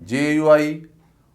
JUI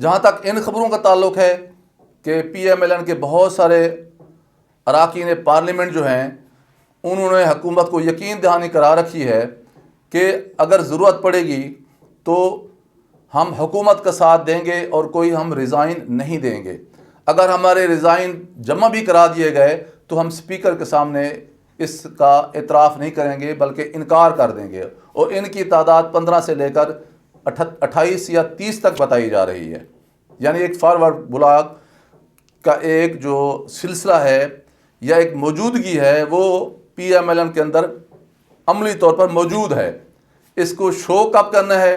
جہاں تک ان خبروں کا تعلق ہے کہ پی ایم ایل این کے بہت سارے اراکین پارلیمنٹ جو ہیں انہوں نے حکومت کو یقین دہانی کرا رکھی ہے کہ اگر ضرورت پڑے گی تو ہم حکومت کا ساتھ دیں گے اور کوئی ہم ریزائن نہیں دیں گے. اگر ہمارے ریزائن جمع بھی کرا دیے گئے تو ہم اسپیکر کے سامنے اس کا اعتراف نہیں کریں گے بلکہ انکار کر دیں گے. اور ان کی تعداد 15 سے لے کر 28 یا 30 تک بتائی جا رہی ہے. یعنی ایک فارورڈ بلاک کا ایک جو سلسلہ ہے یا ایک موجودگی ہے وہ پی ایم ایل این کے اندر عملی طور پر موجود ہے. اس کو شو کب کرنا ہے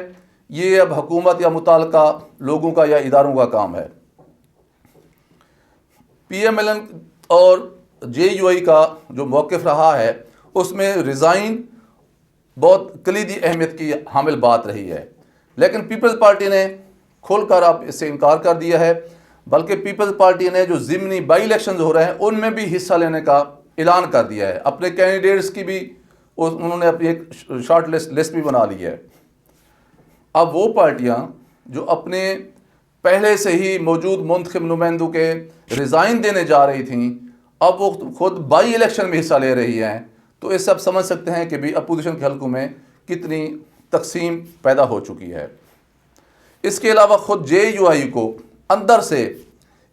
یہ اب حکومت یا متعلقہ لوگوں کا یا اداروں کا کام ہے. پی ایم ایل این اور جے یو آئی کا جو موقف رہا ہے اس میں ریزائن بہت کلیدی اہمیت کی حامل بات رہی ہے. لیکن پیپلز پارٹی نے کھل کر اب اس سے انکار کر دیا ہے. بلکہ پیپلز پارٹی نے جو ضمنی بائی الیکشنز ہو رہے ہیں ان میں بھی حصہ لینے کا اعلان کر دیا ہے. اپنے کینڈیڈیٹس کی بھی انہوں نے اپنی ایک شارٹ لسٹ بھی بنا لی ہے. اب وہ پارٹیاں جو اپنے پہلے سے ہی موجود منتخب نمائندوں کے ریزائن دینے جا رہی تھیں اب وہ خود بائی الیکشن میں حصہ لے رہی ہیں. تو اس سے آپ سمجھ سکتے ہیں کہ بھی اپوزیشن کے حلقوں میں کتنی تقسیم پیدا ہو چکی ہے. اس کے علاوہ خود جے یو آئی کو اندر سے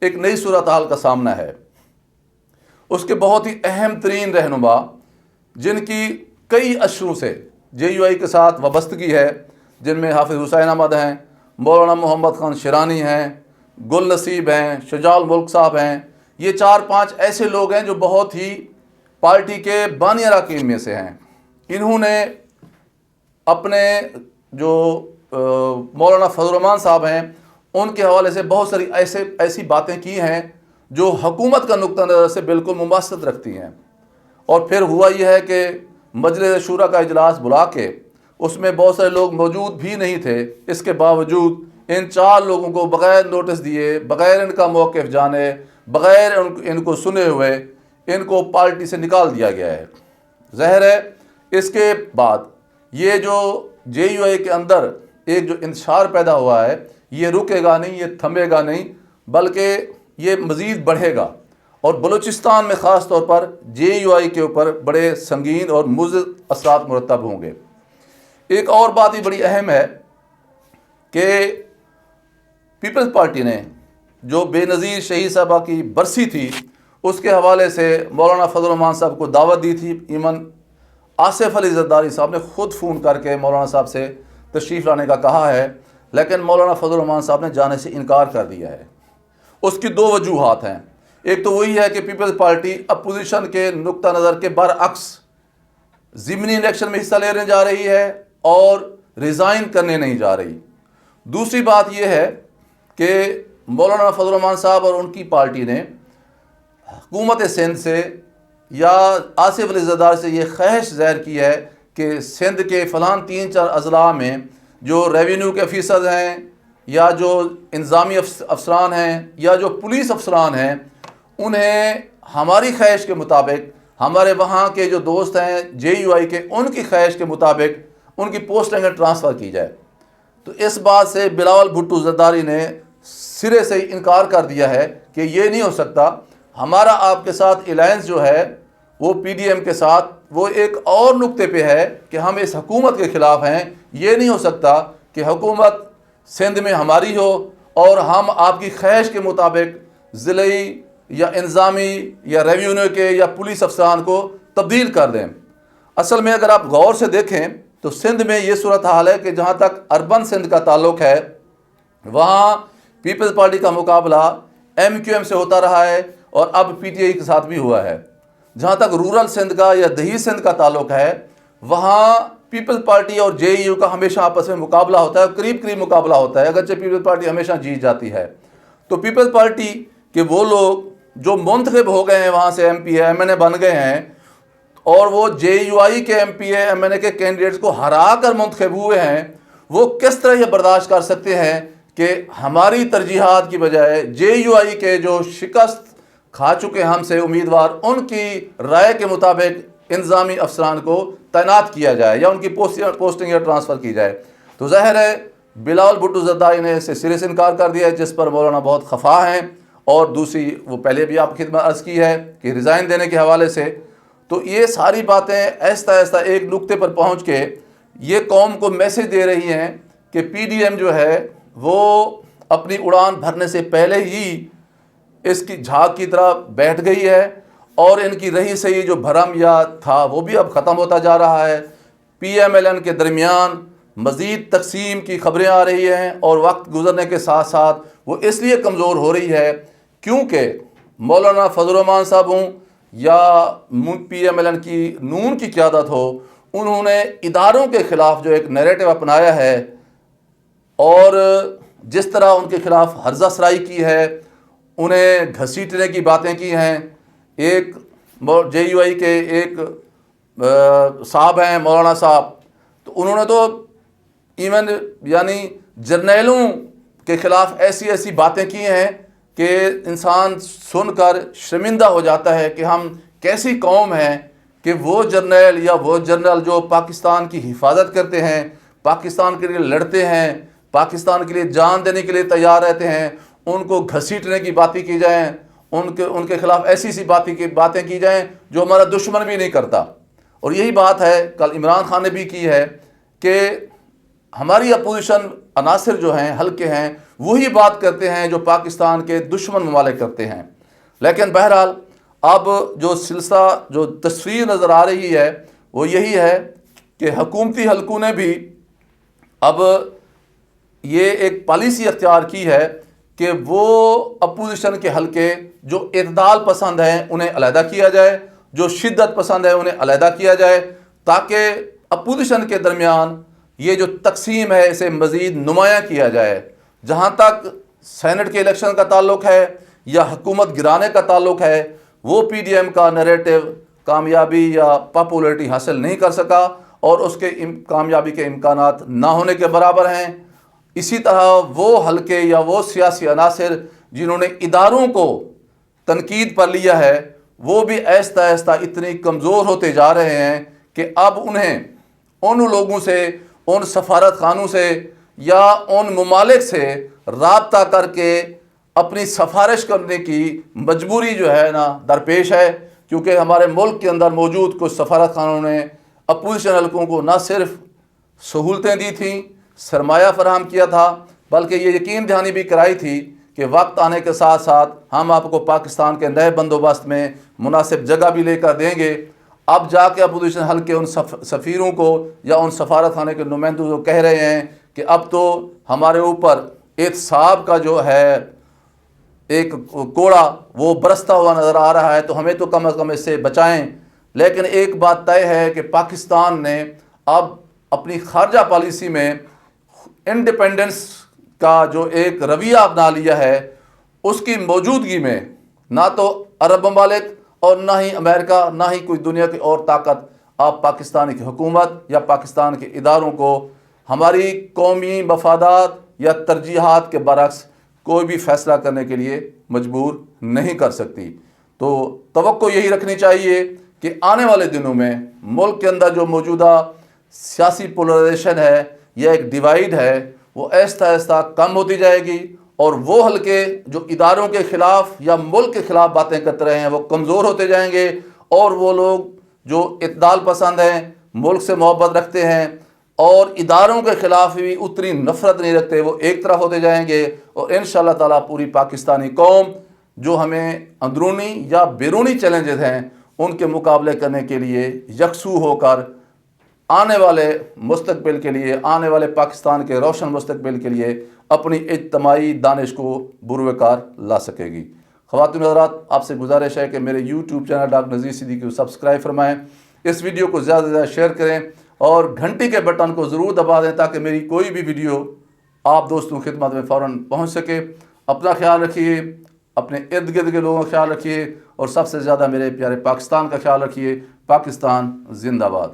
ایک نئی صورتحال کا سامنا ہے. اس کے بہت ہی اہم ترین رہنما جن کی کئی اشروں سے جے یو آئی کے ساتھ وابستگی ہے جن میں حافظ حسین احمد ہیں, مولانا محمد خان شیرانی ہیں, گل نصیب ہیں, شجاع الملک صاحب ہیں. یہ 4-5 ایسے لوگ ہیں جو بہت ہی پارٹی کے بانی اراکین میں سے ہیں. انہوں نے اپنے جو مولانا فضل الرحمان صاحب ہیں ان کے حوالے سے بہت ساری ایسی باتیں کی ہیں جو حکومت کا نقطہ نظر سے بالکل مماثلت رکھتی ہیں. اور پھر ہوا یہ ہے کہ مجلس شورا کا اجلاس بلا کے اس میں بہت سارے لوگ موجود بھی نہیں تھے. اس کے باوجود ان 4 لوگوں کو بغیر نوٹس دیے, بغیر ان کا موقف جانے, بغیر ان کو سنے ہوئے ان کو پارٹی سے نکال دیا گیا ہے. ظاہر ہے اس کے بعد یہ جو جے یو آئی کے اندر ایک جو انتشار پیدا ہوا ہے یہ رکے گا نہیں, یہ تھمے گا نہیں, بلکہ یہ مزید بڑھے گا. اور بلوچستان میں خاص طور پر جے یو آئی کے اوپر بڑے سنگین اور مضر اثرات مرتب ہوں گے. ایک اور بات ہی بڑی اہم ہے کہ پیپلز پارٹی نے جو بے نظیر شہید صاحبہ کی برسی تھی اس کے حوالے سے مولانا فضل الرحمان صاحب کو دعوت دی تھی. ایمن آصف علی زرداری صاحب نے خود فون کر کے مولانا صاحب سے تشریف لانے کا کہا ہے, لیکن مولانا فضل الرحمان صاحب نے جانے سے انکار کر دیا ہے. اس کی 2 وجوہات ہیں. ایک تو وہی ہے کہ پیپلز پارٹی اپوزیشن کے نقطہ نظر کے برعکس ضمنی الیکشن میں حصہ لینے جا رہی ہے اور ریزائن کرنے نہیں جا رہی. دوسری بات یہ ہے کہ مولانا فضل الرحمان صاحب اور ان کی پارٹی نے حکومت سندھ سے یا آصف علی زرداری سے یہ خواہش ظاہر کی ہے کہ سندھ کے فلان 3-4 اضلاع میں جو ریونیو کے آفیسرز ہیں یا جو انتظامی افسران ہیں یا جو پولیس افسران ہیں انہیں ہماری خواہش کے مطابق, ہمارے وہاں کے جو دوست ہیں جے یو آئی کے ان کی خواہش کے مطابق ان کی پوسٹنگ ٹرانسفر کی جائے. تو اس بات سے بلاول بھٹو زرداری نے سرے سے انکار کر دیا ہے کہ یہ نہیں ہو سکتا. ہمارا آپ کے ساتھ الائنس جو ہے وہ پی ڈی ایم کے ساتھ وہ ایک اور نقطے پہ ہے کہ ہم اس حکومت کے خلاف ہیں. یہ نہیں ہو سکتا کہ حکومت سندھ میں ہماری ہو اور ہم آپ کی خواہش کے مطابق ضلعی یا انتظامی یا ریونیو کے یا پولیس افسران کو تبدیل کر دیں. اصل میں اگر آپ غور سے دیکھیں تو سندھ میں یہ صورتحال ہے کہ جہاں تک اربن سندھ کا تعلق ہے وہاں پیپلز پارٹی کا مقابلہ ایم کیو ایم سے ہوتا رہا ہے اور اب پی ٹی آئی کے ساتھ بھی ہوا ہے. جہاں تک رورل سندھ کا یا دیہی سندھ کا تعلق ہے وہاں پیپلز پارٹی اور جے یو کا ہمیشہ آپس میں مقابلہ ہوتا ہے, قریب مقابلہ ہوتا ہے, اگرچہ پیپلز پارٹی ہمیشہ جیت جاتی ہے. تو پیپلز پارٹی کے وہ لوگ جو منتخب ہو گئے ہیں وہاں سے M P A M N A بن گئے ہیں اور وہ جے یو آئی کے M P A M N A کے کینڈیڈیٹس کو ہرا کر منتخب ہوئے ہیں, وہ کس طرح یہ برداشت کر سکتے ہیں کہ ہماری ترجیحات کی بجائے جے یو آئی کے جو شکست کھا چکے ہم سے امیدوار ان کی رائے کے مطابق انتظامی افسران کو تعینات کیا جائے یا ان کی پوسٹنگ یا ٹرانسفر کی جائے. تو ظاہر ہے بلاول بھٹو زرداری نے اسے سرے سے انکار کر دیا ہے، جس پر مولانا بہت خفا ہیں، اور دوسری وہ پہلے بھی آپ کی خدمت عرض کی ہے کہ ریزائن دینے کے حوالے سے. تو یہ ساری باتیں آہستہ آہستہ ایک نقطے پر پہنچ کے یہ قوم کو میسج دے رہی ہیں کہ پی ڈی ایم جو ہے وہ اپنی اڑان بھرنے سے پہلے ہی اس کی جھاگ کی طرح بیٹھ گئی ہے، اور ان کی رہی سہی جو بھرم یا تھا وہ بھی اب ختم ہوتا جا رہا ہے. پی ایم ایل این کے درمیان مزید تقسیم کی خبریں آ رہی ہیں، اور وقت گزرنے کے ساتھ ساتھ وہ اس لیے کمزور ہو رہی ہے کیونکہ مولانا فضل الرحمان صاحب ہوں یا پی ایم ایل این کی نون کی قیادت ہو، انہوں نے اداروں کے خلاف جو ایک نیریٹو اپنایا ہے، اور جس طرح ان کے خلاف ہرزہ سرائی کی ہے، انہیں گھسیٹنے کی باتیں کی ہیں. ایک جے یو آئی کے ایک صاحب ہیں مولانا صاحب، تو انہوں نے تو ایون یعنی جرنیلوں کے خلاف ایسی ایسی باتیں کی ہیں کہ انسان سن کر شرمندہ ہو جاتا ہے کہ ہم کیسی قوم ہیں کہ وہ جرنیل یا وہ جنرل جو پاکستان کی حفاظت کرتے ہیں، پاکستان کے لیے لڑتے ہیں، پاکستان کے لیے جان دینے کے لیے تیار رہتے ہیں، ان کو گھسیٹنے کی باتیں کی جائیں، ان کے خلاف ایسی باتیں کی جائیں جو ہمارا دشمن بھی نہیں کرتا. اور یہی بات ہے کل عمران خان نے بھی کی ہے کہ ہماری اپوزیشن عناصر جو ہیں ہلکے ہیں وہی بات کرتے ہیں جو پاکستان کے دشمن ممالک کرتے ہیں. لیکن بہرحال اب جو سلسلہ جو تصویر نظر آ رہی ہے وہ یہی ہے کہ حکومتی حلقوں نے بھی اب یہ ایک پالیسی اختیار کی ہے کہ وہ اپوزیشن کے حلقے جو اعتدال پسند ہیں انہیں علیحدہ کیا جائے، جو شدت پسند ہے انہیں علیحدہ کیا جائے، تاکہ اپوزیشن کے درمیان یہ جو تقسیم ہے اسے مزید نمایاں کیا جائے. جہاں تک سینٹ کے الیکشن کا تعلق ہے یا حکومت گرانے کا تعلق ہے، وہ پی ڈی ایم کا نیریٹو کامیابی یا پاپولیرٹی حاصل نہیں کر سکا، اور اس کے کامیابی کے امکانات نہ ہونے کے برابر ہیں. اسی طرح وہ حلقے یا وہ سیاسی عناصر جنہوں نے اداروں کو تنقید پر لیا ہے، وہ بھی آہستہ آہستہ اتنی کمزور ہوتے جا رہے ہیں کہ اب انہیں ان لوگوں سے، ان سفارت خانوں سے یا ان ممالک سے رابطہ کر کے اپنی سفارش کرنے کی مجبوری جو ہے نا درپیش ہے، کیونکہ ہمارے ملک کے اندر موجود کچھ سفارت خانوں نے اپوزیشن حلقوں کو نہ صرف سہولتیں دی تھیں، سرمایہ فراہم کیا تھا، بلکہ یہ یقین دہانی بھی کرائی تھی کہ وقت آنے کے ساتھ ساتھ ہم آپ کو پاکستان کے نئے بندوبست میں مناسب جگہ بھی لے کر دیں گے. اب جا کے اپوزیشن حلقے ان سفیروں کو یا ان سفارت خانے کے نمائندوں کو کہہ رہے ہیں کہ اب تو ہمارے اوپر احتساب کا جو ہے ایک کوڑا وہ برستا ہوا نظر آ رہا ہے، تو ہمیں تو کم از کم اس سے بچائیں. لیکن ایک بات طے ہے کہ پاکستان نے اب اپنی خارجہ پالیسی میں انڈیپینڈنس کا جو ایک رویہ اپنا لیا ہے، اس کی موجودگی میں نہ تو عرب ممالک اور نہ ہی امریکہ، نہ ہی کوئی دنیا کی اور طاقت آپ پاکستان کی حکومت یا پاکستان کے اداروں کو ہماری قومی مفادات یا ترجیحات کے برعکس کوئی بھی فیصلہ کرنے کے لیے مجبور نہیں کر سکتی. تو توقع یہی رکھنی چاہیے کہ آنے والے دنوں میں ملک کے اندر جو موجودہ سیاسی پولرائزیشن ہے یا ایک ڈیوائیڈ ہے وہ آہستہ آہستہ کم ہوتی جائے گی، اور وہ حلقے جو اداروں کے خلاف یا ملک کے خلاف باتیں کرتے رہے ہیں وہ کمزور ہوتے جائیں گے، اور وہ لوگ جو اعتدال پسند ہیں، ملک سے محبت رکھتے ہیں اور اداروں کے خلاف بھی اتنی نفرت نہیں رکھتے، وہ ایک طرف ہوتے جائیں گے. اور انشاءاللہ تعالیٰ پوری پاکستانی قوم جو ہمیں اندرونی یا بیرونی چیلنجز ہیں ان کے مقابلے کرنے کے لیے یکسو ہو کر آنے والے مستقبل کے لیے، آنے والے پاکستان کے روشن مستقبل کے لیے اپنی اجتماعی دانش کو بروئے کار لا سکے گی. خواتین حضرات، آپ سے گزارش ہے کہ میرے YouTube channel doctor Nazir Siddiqui کو سبسکرائب فرمائیں، اس ویڈیو کو زیادہ سے زیادہ شیئر کریں اور گھنٹی کے بٹن کو ضرور دبا دیں تاکہ میری کوئی بھی ویڈیو آپ دوستوں کی خدمت میں فوراً پہنچ سکے. اپنا خیال رکھیے، اپنے ارد گرد کے لوگوں کا خیال رکھیے، اور سب سے زیادہ میرے پیارے پاکستان کا خیال رکھیے. پاکستان زندہ باد.